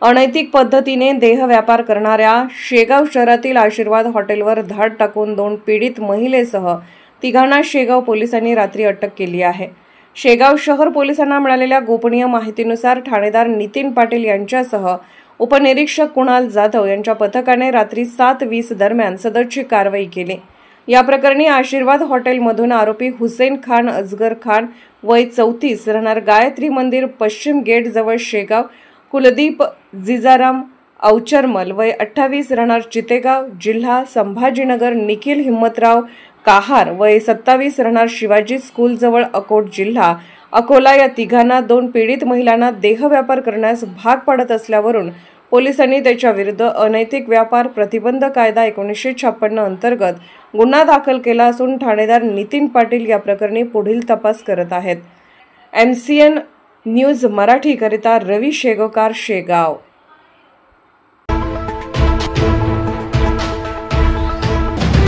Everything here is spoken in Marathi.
अनैतिक पद्धतीने देह व्यापार करणाऱ्या शेगाव शहरातील आशीर्वाद हॉटेलवर धाड टाकून 2 पीडित महिलेसह तिघांना शेगाव पोलिसांनी रात्री अटक केली आहे। शेगाव शहर पोलिसांना मिळालेल्या गोपनीय माहितीनुसार ठाणेदार नितीन पाटील यांच्यासह उपनिरीक्षक कुणाल जाधव यांच्या पथकाने रात्री 7:20 दरम्यान सदरची कारवाई केली। या प्रकरणी आशीर्वाद हॉटेलमधून आरोपी हुसेन खान अजगर खान वय 34 राहणार गायत्री मंदिर पश्चिम गेट जवळ शेगाव, कुलदीप जिजाराम अवचरमल वय 28 राहणार चितेगाव जिल्हा संभाजीनगर, निखिल हिम्मतराव काहार वय 27 राहणार शिवाजी स्कूल जवळ अकोट जिल्हा अकोला या तिघांना 2 पीडित महिलांना देह व्यापार करण्यास भाग पाडत असल्यावरून पोलिसांनी त्याच्या विरुद्ध अनैतिक व्यापार प्रतिबंध कायदा 1956 अंतर्गत गुन्हा दाखल केला असून ठाणेदार नितीन पाटील या प्रकरणी पुढील तपास करत आहेत। MCN न्यूज मराठी करिता रवी शेगोकार, शेगाव।